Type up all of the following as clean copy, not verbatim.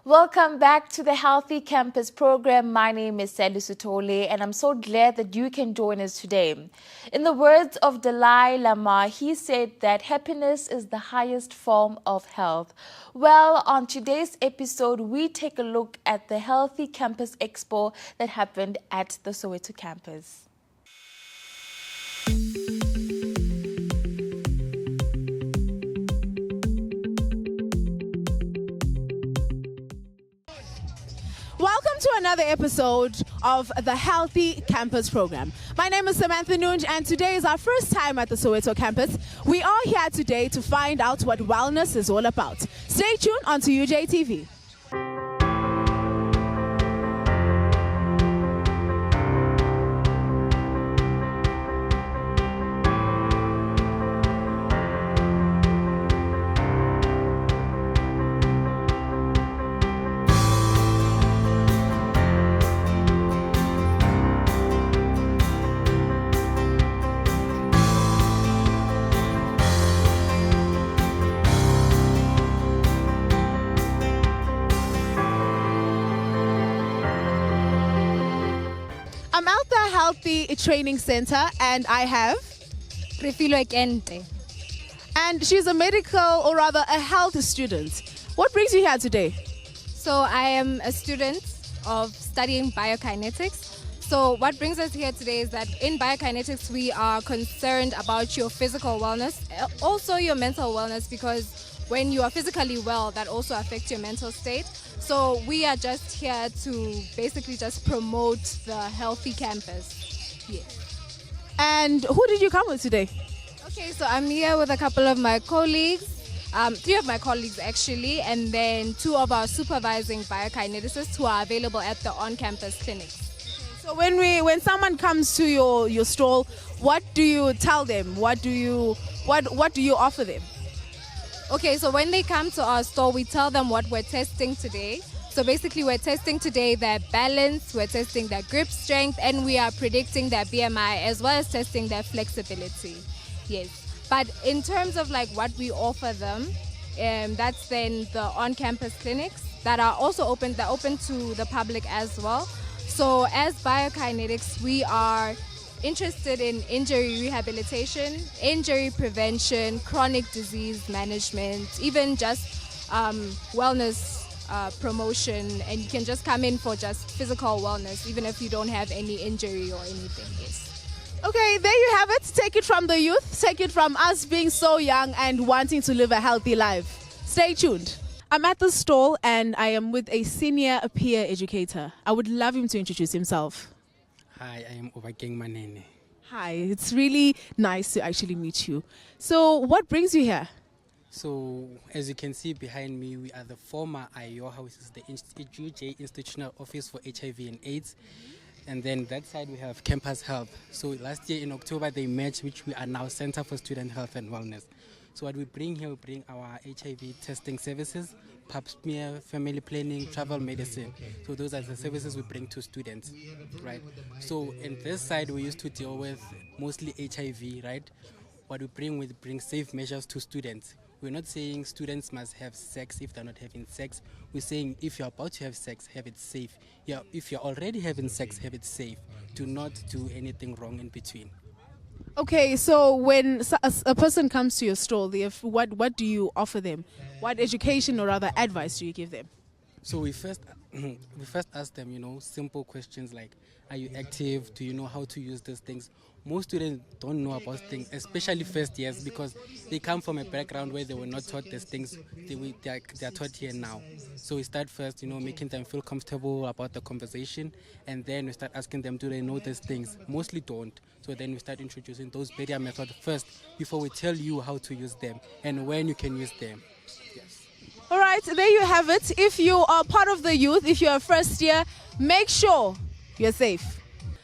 Welcome back to the Healthy Campus program. My name is Sandy Sutole, and I'm so glad that you can join us today. In the words of Dalai Lama, he said that happiness is the highest form of health. Well, on today's episode, we take a look at the Healthy Campus Expo that happened at the Soweto campus. Welcome to another episode of the Healthy Campus program. My name is Samantha Nunj, and today is our first time at the Soweto campus. We are here today to find out what wellness is all about. Stay tuned onto UJTV. I'm at the Healthy Training Center, and I have and she's a medical, or rather a health student. What brings you here today? So I am a student of studying biokinetics. So what brings us here today is that in biokinetics we are concerned about your physical wellness, also your mental wellness, because when you are physically well, that also affects your mental state. So we are just here to basically just promote the healthy campus. Yes. And who did you come with today? Okay, so I'm here with a couple of my colleagues, 3 of my colleagues actually, and then 2 of our supervising biokineticists who are available at the on-campus clinics. So when someone comes to your stall, what do you tell them? What do you offer them? Okay, so when they come to our store, we tell them what we're testing today. So basically, we're testing today their balance, we're testing their grip strength, and we are predicting their BMI as well as testing their flexibility. Yes. But in terms of like what we offer them, that's then the on-campus clinics that are also open. They're open to the public as well. So as biokinetics, we are interested in injury rehabilitation, injury prevention, chronic disease management, even just wellness promotion, and you can just come in for just physical wellness even if you don't have any injury or anything. Yes. Okay, there you have it. Take it from the youth, take it from us being so young and wanting to live a healthy life. Stay tuned. I'm at the stall and I am with a senior peer educator. I would love him to introduce himself. Hi, I am Obakeng Manene. Hi, it's really nice to actually meet you. So what brings you here? So, as you can see behind me, we are the former IOHA, which is the UJ Institutional Office for HIV and AIDS. And then that side we have Campus Health. So last year in October they merged, which we are now Center for Student Health and Wellness. So what we bring here, we bring our HIV testing services, pap smear, family planning, travel medicine. So those are the services we bring to students, right? So in this side we used to deal with mostly HIV, right? What we bring safe measures to students. We're not saying students must have sex if they're not having sex. We're saying if you're about to have sex, have it safe. Yeah, if you're already having sex, have it safe. Do not do anything wrong in between. Okay, so when a person comes to your stall, what do you offer them? What education or rather advice do you give them? So we first ask them, simple questions like, are you active? Do you know how to use these things? Most students don't know about things, especially first years, because they come from a background where they were not taught these things. They are taught here now. So we start first, making them feel comfortable about the conversation, and then we start asking them, do they know these things? Mostly don't. So then we start introducing those barrier methods first before we tell you how to use them and when you can use them. Yes. All right, there you have it. If you are part of the youth, if you're a first year, make sure you're safe.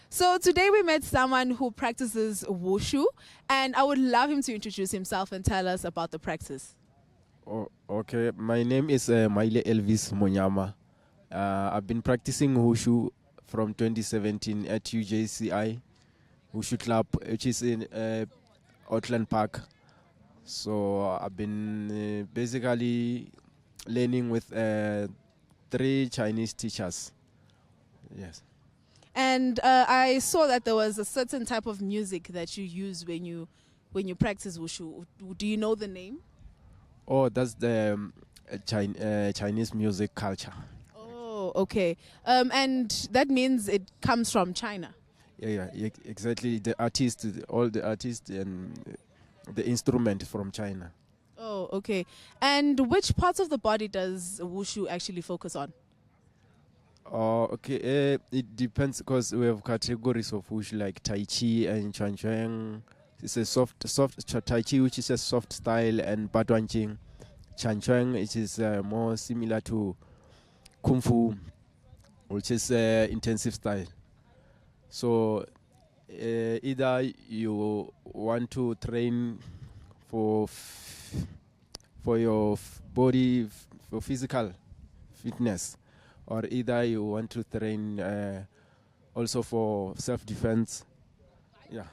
So today we met someone who practices Wushu, and I would love him to introduce himself and tell us about the practice. Oh, okay, my name is Maile Elvis Monyama. I've been practicing Wushu from 2017 at UJCI Wushu Club, which is in Outland Park. So I've been basically learning with 3 Chinese teachers. Yes. And I saw that there was a certain type of music that you use when you practice wushu. Do you know the name? Oh, that's the Chinese music culture. Oh, okay. And that means it comes from China. Yeah, exactly. The artist, all the artists and the instrument from China. Oh, okay. And which parts of the body does wushu actually focus on? Oh, okay. It depends because we have categories of wushu like Tai Chi and Chuan Chuan. It's a soft Tai Chi, which is a soft style, and Batuan Ching. Chuan Chuan, which is more similar to Kung Fu, which is intensive style. So either you want to train for your body, for physical fitness, or either you want to train also for self-defense. Yeah.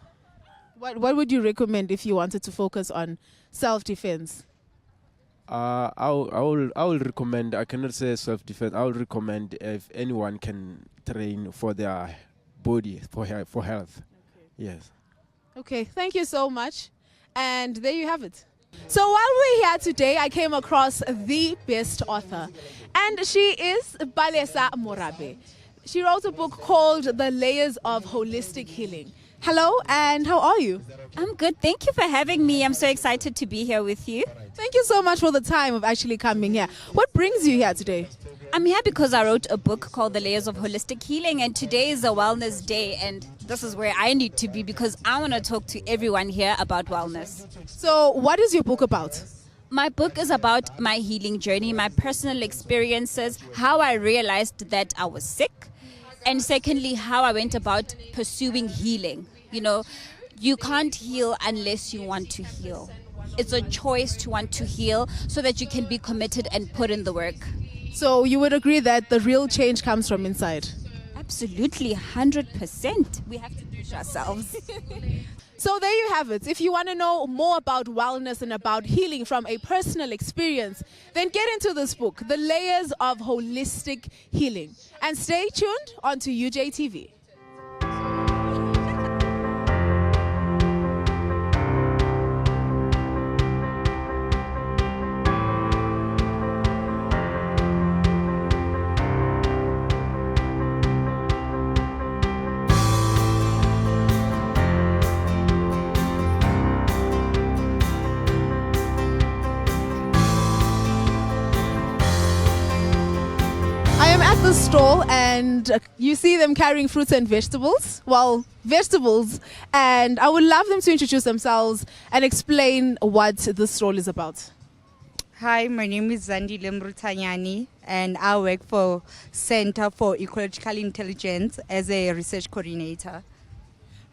What would you recommend if you wanted to focus on self-defense? I will recommend. I cannot say self-defense. I will recommend if anyone can train for their body, for health. Okay. Yes. Okay, thank you so much. And there you have it. So while we're here today, I came across the best author, and she is Balesa Morabe. She wrote a book called The Layers of Holistic Healing. Hello, and how are you? I'm good. Thank you for having me. I'm so excited to be here with you. Thank you so much for the time of actually coming here. What brings you here today? I'm here because I wrote a book called The Layers of Holistic Healing, and today is a wellness day, and this is where I need to be because I want to talk to everyone here about wellness. So what is your book about? My book is about my healing journey, my personal experiences, how I realized that I was sick, and secondly, how I went about pursuing healing. You know, you can't heal unless you want to heal. It's a choice to want to heal so that you can be committed and put in the work. So you would agree that the real change comes from inside? Absolutely, 100%. We have to push ourselves. So there you have it. If you want to know more about wellness and about healing from a personal experience, then get into this book, The Layers of Holistic Healing. And stay tuned onto UJTV. The stall, and you see them carrying fruits and vegetables. Well, vegetables, and I would love them to introduce themselves and explain what this stall is about. Hi, my name is Zandi Lemrutanyani, and I work for Center for Ecological Intelligence as a research coordinator.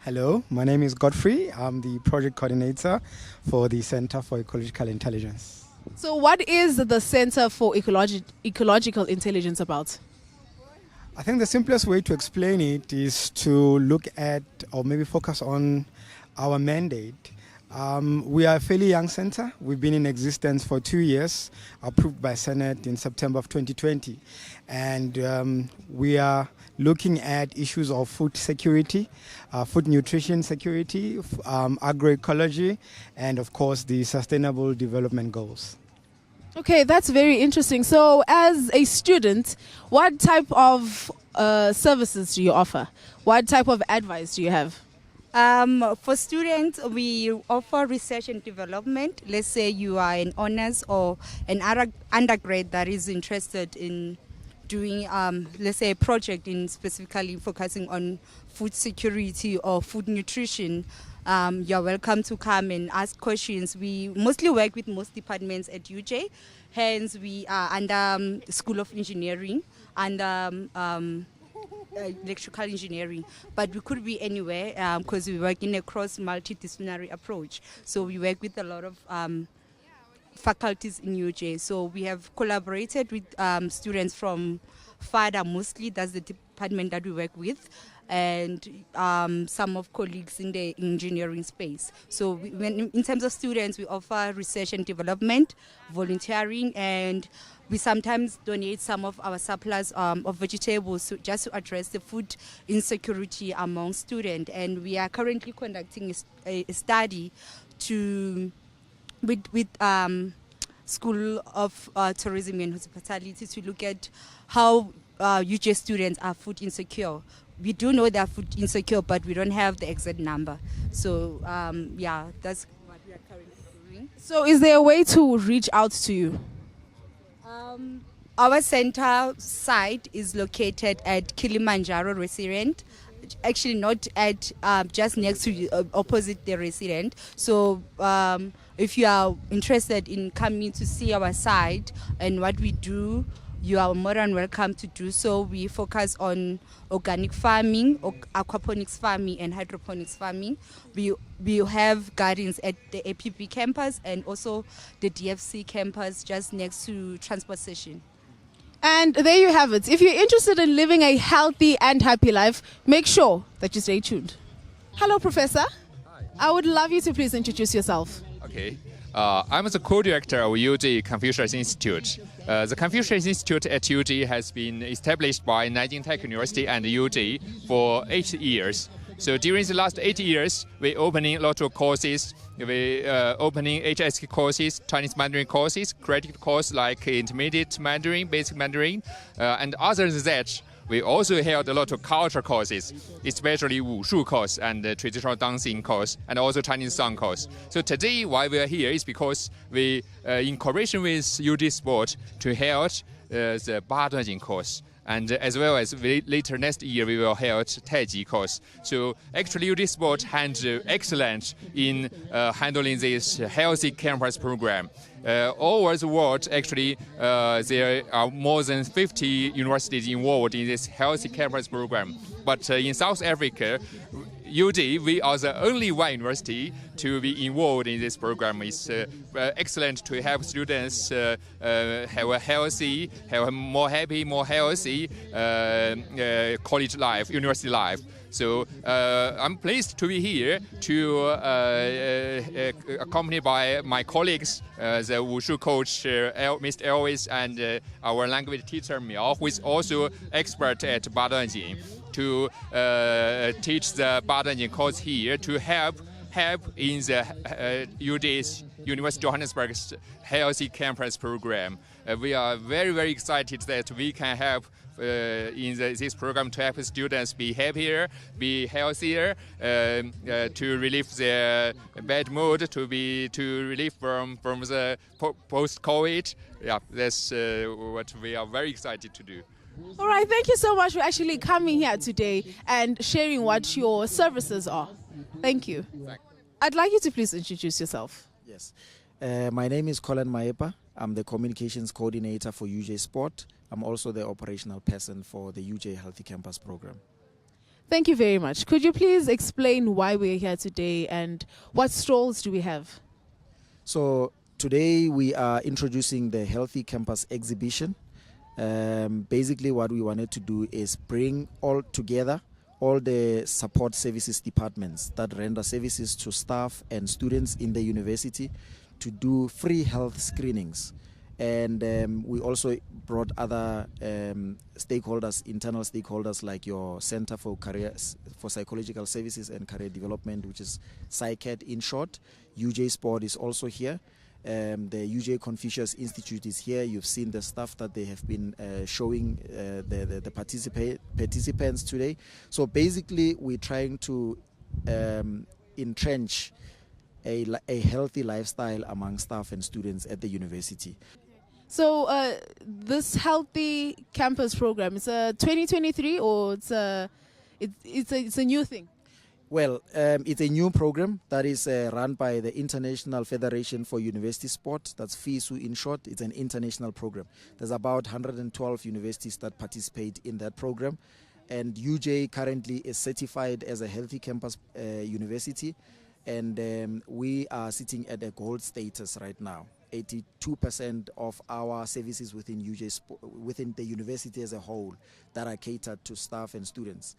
Hello, my name is Godfrey. I'm the project coordinator for the Center for Ecological Intelligence. So what is the Center for Ecological Intelligence about? I think the simplest way to explain it is to look at or maybe focus on our mandate. We are a fairly young center. We've been in existence for 2 years, approved by Senate in September of 2020. And we are looking at issues of food security, food nutrition security, agroecology, and of course the Sustainable Development Goals. Okay, that's very interesting. So as a student, what type of services do you offer? What type of advice do you have? For students, we offer research and development. Let's say you are an honors or an undergrad that is interested in doing, let's say, a project in specifically focusing on food security or food nutrition. You're welcome to come and ask questions. We mostly work with most departments at UJ, hence we are under School of Engineering and electrical engineering, but we could be anywhere because we work in a cross multidisciplinary approach. So we work with a lot of faculties in UJ. So we have collaborated with students from FADA mostly, that's the department that we work with, and some of colleagues in the engineering space. So in terms of students, we offer research and development, volunteering, and we sometimes donate some of our surplus of vegetables just to address the food insecurity among students. And we are currently conducting a study with School of Tourism and Hospitality to look at how UJ students are food insecure. We do know they are food insecure, but we don't have the exact number. So yeah, that's what we are currently doing. So is there a way to reach out to you? Our center site is located at Kilimanjaro Resident, actually not at just next to opposite the resident. So if you are interested in coming to see our site and what we do, you are more than welcome to do so. We focus on organic farming, aquaponics farming, and hydroponics farming. We have gardens at the APP campus and also the DFC campus just next to transport station. And there you have it. If you're interested in living a healthy and happy life, make sure that you stay tuned. Hello, Professor. Hi. I would love you to please introduce yourself. Okay. I'm the co-director of UJ Confucius Institute. The Confucius Institute at UJ has been established by Nanjing Tech University and UJ for 8 years. So during the last 8 years, we opening a lot of courses. We opening HSK courses, Chinese Mandarin courses, credit course like intermediate Mandarin, basic Mandarin, and other than that, we also held a lot of culture courses, especially Wushu course and traditional dancing course, and also Chinese song course. So today, why we are here is because we, in cooperation with UJ Sport, to hold the Biokinetics course. And as well as later next year, we will hold Taiji course. So actually, UJ Sport has excellent in handling this healthy campus program. All over the world, actually, there are more than 50 universities involved in this healthy campus program. But in South Africa, UJ, we are the only one university to be involved in this program. It's excellent to have students have a healthy, have a more happy, more healthy college life, university life. So I'm pleased to be here to accompanied by my colleagues, the Wushu coach, Mr. Elvis, and our language teacher, Miao, who is also expert at Biokinetics, to teach the Biokinetics course here to help in the UJ's University of Johannesburg's Healthy Campus program. We are very, very excited that we can help in this program to help students be happier, be healthier, to relieve their bad mood, to relieve from the post-COVID. Yeah, that's what we are very excited to do. All right, thank you so much for actually coming here today and sharing what your services are. Thank you. I'd like you to please introduce yourself. Yes. My name is Colin Maepa. I'm the communications coordinator for UJ Sport. I'm also the operational person for the UJ Healthy Campus program. Thank you very much. Could you please explain why we're here today and what stalls do we have? So today we are introducing the Healthy Campus exhibition. Basically what we wanted to do is bring all together all the support services departments that render services to staff and students in the university to do free health screenings. And we also brought other stakeholders, internal stakeholders like your Center for Psychological Services and Career Development, which is PsyCAD in short. UJ Sport is also here. The UJ Confucius Institute is here. You've seen the stuff that they have been showing the participants today. So basically, we're trying to entrench a healthy lifestyle among staff and students at the university. So this Healthy Campus program, is a 2023 or it's a new thing? Well, it's a new program that is run by the International Federation for University Sport. That's FISU in short. It's an international program. There's about 112 universities that participate in that program. And UJ currently is certified as a healthy campus university. And we are sitting at a gold status right now. 82% of our services within within the university as a whole that are catered to staff and students.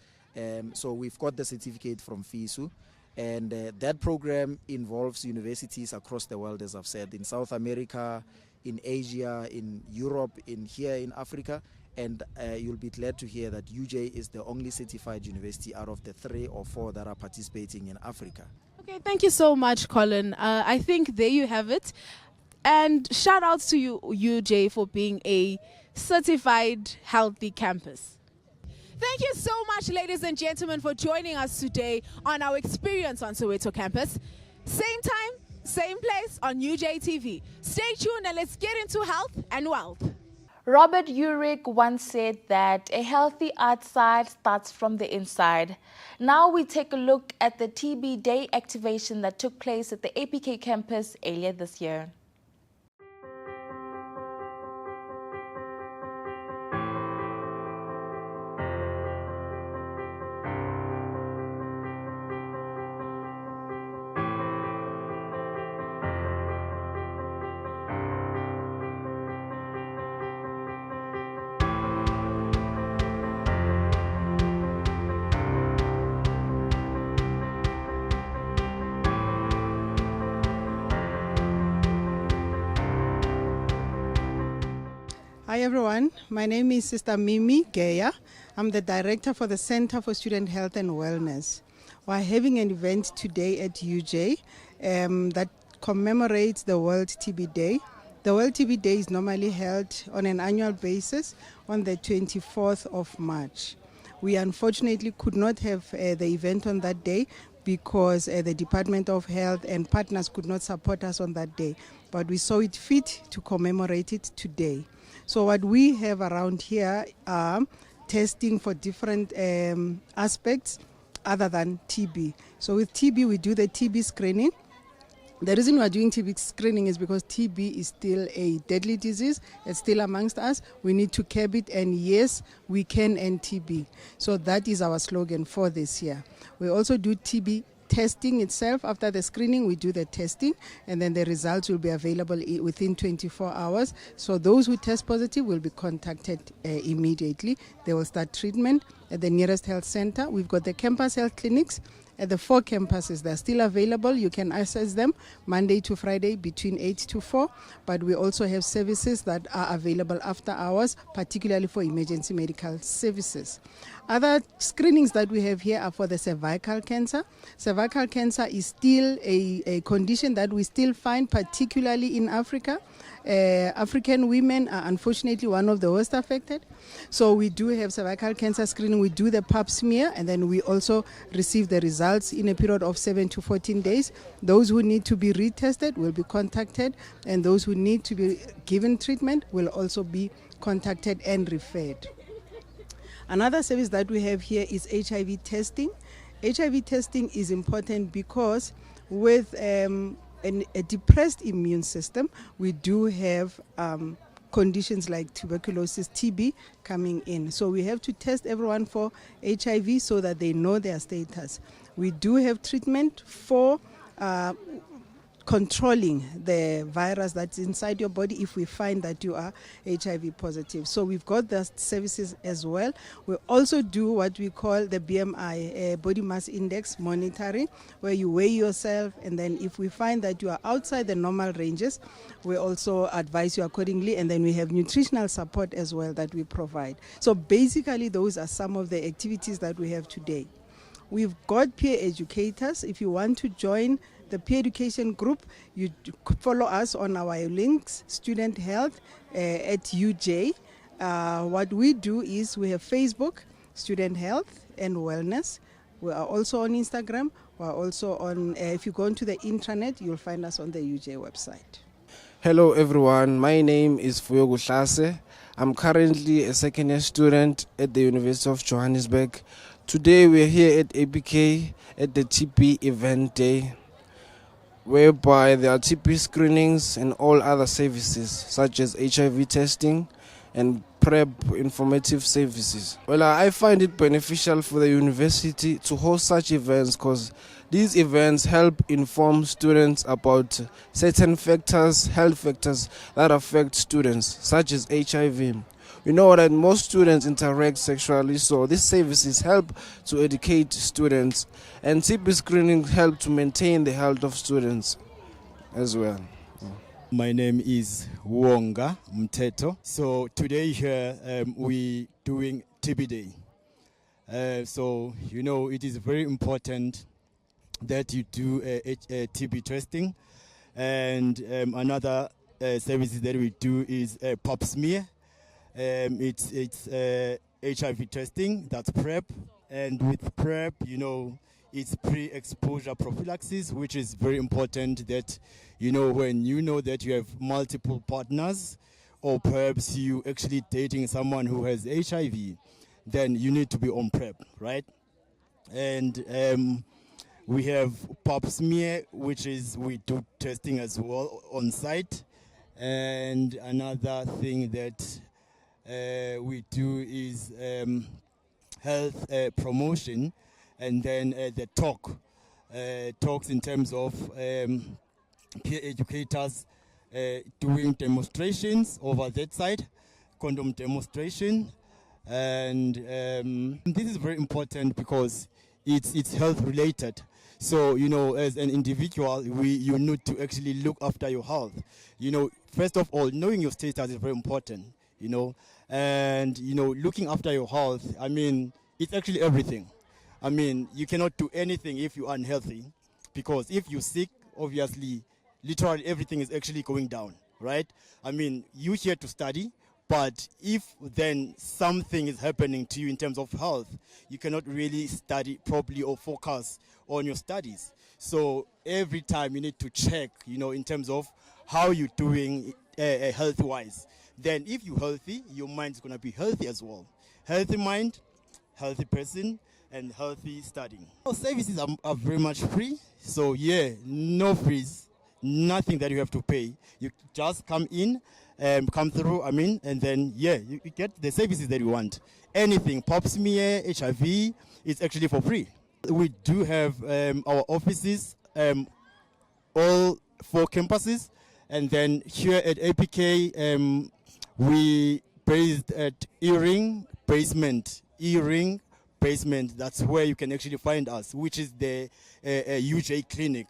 So we've got the certificate from FISU, and that program involves universities across the world, as I've said, in South America, in Asia, in Europe, here in Africa, and you'll be glad to hear that UJ is the only certified university out of the 3 or 4 that are participating in Africa. Okay, thank you so much, Colin. I think there you have it. And shout outs to you, UJ, for being a certified healthy campus. Thank you so much, ladies and gentlemen, for joining us today on our experience on Soweto campus. Same time, same place on UJTV. Stay tuned and let's get into health and wealth. Robert Urich once said that a healthy outside starts from the inside. Now we take a look at the TB Day activation that took place at the APK campus earlier this year. Hi everyone, my name is Sister Mimi Geya. I'm the director for the Center for Student Health and Wellness. We're having an event today at UJ that commemorates the World TB Day. The World TB Day is normally held on an annual basis on the 24th of March. We unfortunately could not have the event on that day because the Department of Health and partners could not support us on that day, but we saw it fit to commemorate it today. So what we have around here are testing for different aspects other than TB. So with TB, we do the TB screening. The reason we are doing TB screening is because TB is still a deadly disease. It's still amongst us. We need to curb it, and yes, we can end TB. So that is our slogan for this year. We also do TB testing itself. After the screening, we do the testing, and then the results will be available within 24 hours. So those who test positive will be contacted immediately. They will start treatment at the nearest health center. We've got the campus health clinics at the 4 campuses. They're still available. You can access them Monday to Friday between 8 to 4. But we also have services that are available after hours, particularly for emergency medical services. Other screenings that we have here are for the cervical cancer. Cervical cancer is still a condition that we still find, particularly in Africa. African women are unfortunately one of the worst affected. So we do have cervical cancer screening. We do the pap smear, and then we also receive the results in a period of 7 to 14 days. Those who need to be retested will be contacted, and those who need to be given treatment will also be contacted and referred. Another service that we have here is HIV testing. HIV testing is important because with a depressed immune system, we do have conditions like tuberculosis, TB coming in. So we have to test everyone for HIV so that they know their status. We do have treatment for controlling the virus that's inside your body if we find that you are HIV positive. So we've got the services as well. We also do what we call the BMI, body mass index monitoring, where you weigh yourself, and then if we find that you are outside the normal ranges, we also advise you accordingly, and then we have nutritional support as well that we provide. So basically those are some of the activities that we have today. We've got peer educators. If you want to join the peer education group, you follow us on our links, Student Health at UJ. What we do is we have Facebook, Student Health and Wellness. We are also on Instagram. We are also on, if you go into the intranet, you'll find us on the UJ website. Hello everyone, my name is Fuyo Guhlase. I'm currently a second-year student at the University of Johannesburg. Today we're here at APK at the TB event day, whereby there are TB screenings and all other services such as HIV testing and PrEP informative services. Well, I find it beneficial for the university to host such events because these events help inform students about certain factors, health factors that affect students, such as HIV. We know that most students interact sexually, so these services help to educate students, and TB screening help to maintain the health of students as well. My name is Wonga Mteto. So today here we doing TB Day. So you know it is very important that you do a TB testing, and another services that we do is pap smear. It's HIV testing, that's PrEP, and with PrEP, you know, it's pre-exposure prophylaxis, which is very important that, you know, when you know that you have multiple partners, or perhaps you actually dating someone who has HIV, then you need to be on PrEP, right? And we have pap smear, which is we do testing as well on site. And another thing that we do is health promotion, and then the talks in terms of peer educators doing demonstrations over that side, condom demonstration, and this is very important because it's health related. So, you know, as an individual, you need to actually look after your health. You know, first of all, knowing your status is very important, you know, and, you know, looking after your health, I mean, it's actually everything. I mean, you cannot do anything if you're unhealthy, because if you're sick, obviously, literally everything is actually going down, right? I mean, you're here to study, but if then something is happening to you in terms of health, you cannot really study properly or focus on your studies. So every time you need to check, you know, in terms of how you're doing health-wise. Then if you're healthy, your mind's going to be healthy as well. Healthy mind, healthy person, and healthy studying. Our services are very much free. So yeah, no fees, nothing that you have to pay. You just come in, come through, I mean, and then, yeah, you get the services that you want. Anything, pap smear, HIV, it's actually for free. We do have our offices, all 4 campuses, and then here at APK, we based at E-Ring basement. E-Ring basement, that's where you can actually find us, which is the UJ clinic,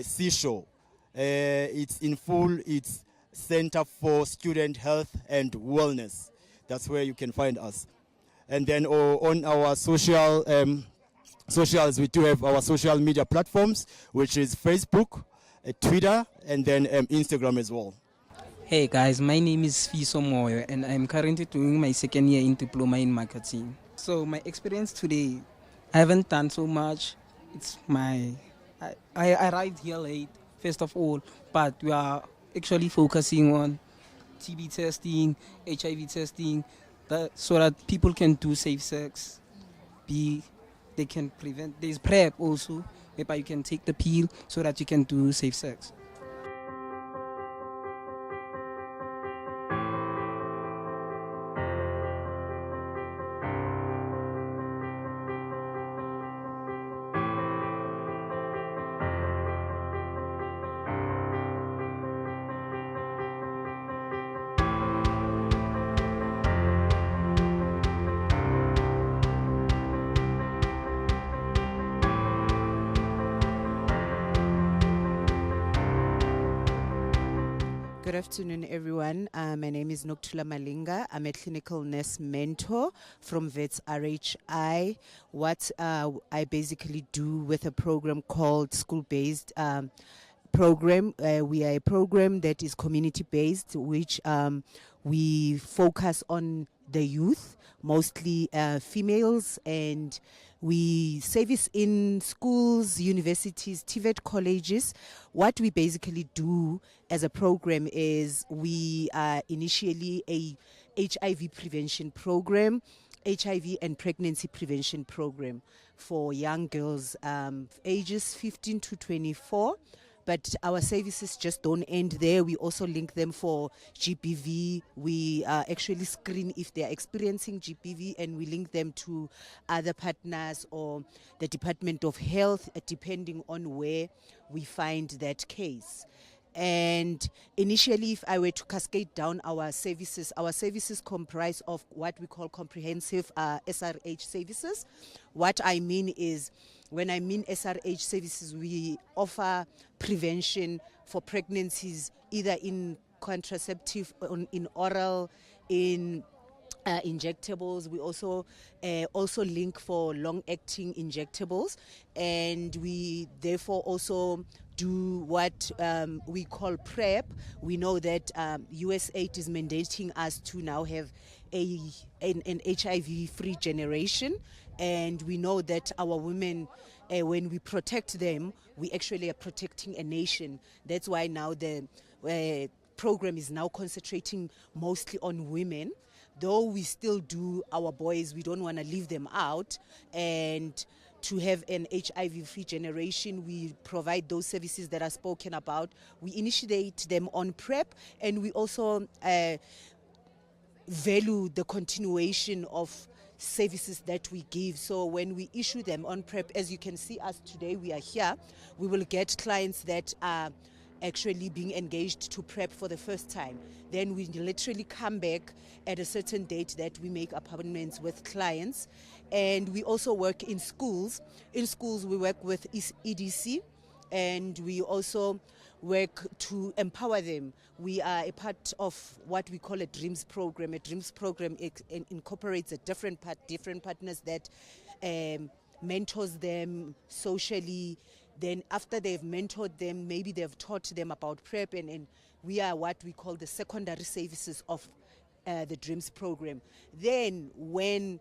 Seashore. It's in full, it's Center for Student Health and Wellness. That's where you can find us. And then on our socials, we do have our social media platforms, which is Facebook, Twitter, and then Instagram as well. Hey guys, my name is Fiso Moyo, and I'm currently doing my second year in diploma in marketing. So my experience today, I haven't done so much. I arrived here late, first of all, but we are actually focusing on TB testing, HIV testing, so that people can do safe sex. They can prevent. There's PrEP also, whereby you can take the pill so that you can do safe sex. Good afternoon, everyone. My name is Noktula Malinga. I'm a clinical nurse mentor from Vets RHI. What I basically do with a program called school-based program. We are a program that is community-based, which we focus on the youth, mostly females, and we service in schools, universities, TVET colleges. What we basically do as a program is we are initially a HIV prevention program, HIV and pregnancy prevention program for young girls ages 15 to 24. But our services just don't end there. We also link them for GBV. We actually screen if they are experiencing GBV, and we link them to other partners or the Department of Health, depending on where we find that case. And initially, if I were to cascade down our services comprise of what we call comprehensive SRH services. What I mean is, when I mean SRH services, we offer prevention for pregnancies, either in contraceptive, in oral, in injectables. We also link for long-acting injectables, and we therefore also do what we call PrEP. We know that USAID is mandating us to now have an HIV-free generation, and we know that our women, when we protect them, we actually are protecting a nation. That's why now the program is now concentrating mostly on women. Though we still do our boys, we don't want to leave them out. And to have an HIV-free generation, we provide those services that are spoken about. We initiate them on PrEP, and we also value the continuation of services that we give. So when we issue them on PrEP, as you can see us today, we are here, we will get clients that are actually being engaged to PrEP for the first time. Then we literally come back at a certain date that we make appointments with clients. And we also work in schools. In schools, we work with EDC, and we also work to empower them. We are a part of what we call a DREAMS program. A DREAMS program incorporates different partners that mentors them socially. Then after they've mentored them, maybe they've taught them about PrEP, and we are what we call the secondary services of the DREAMS program. Then when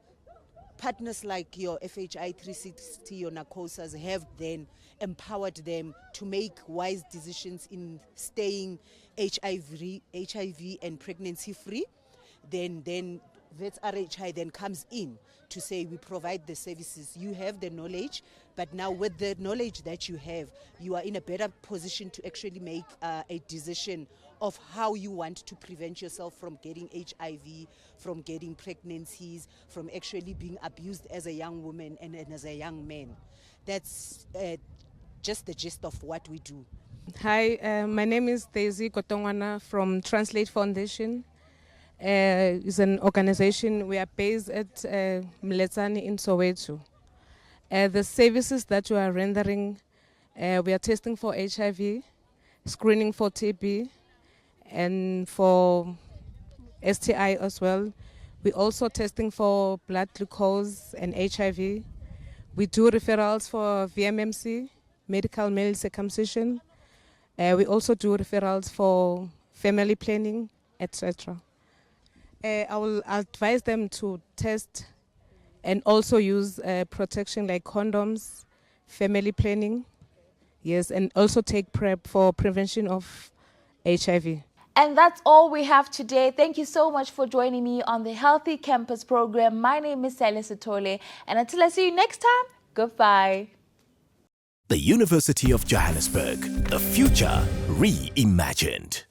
partners like your FHI 360, your NACOSAs have then empowered them to make wise decisions in staying HIV and pregnancy free, then Vets RHI then comes in to say we provide the services. You have the knowledge, but now with the knowledge that you have, you are in a better position to actually make a decision of how you want to prevent yourself from getting HIV, from getting pregnancies, from actually being abused as a young woman and as a young man. That's just the gist of what we do. Hi, my name is Daisy Kotongwana from Translate Foundation. It's an organization. We are based at Mletsani in Soweto. The services that we are rendering, we are testing for HIV, screening for TB, and for STI as well. We're also testing for blood glucose and HIV. We do referrals for VMMC, medical male circumcision. We also do referrals for family planning, etc. I will advise them to test and also use protection like condoms, family planning, yes, and also take PrEP for prevention of HIV. And that's all we have today. Thank you so much for joining me on the Healthy Campus program. My name is Sally Sitole, and until I see you next time, goodbye. The University of Johannesburg, the future reimagined.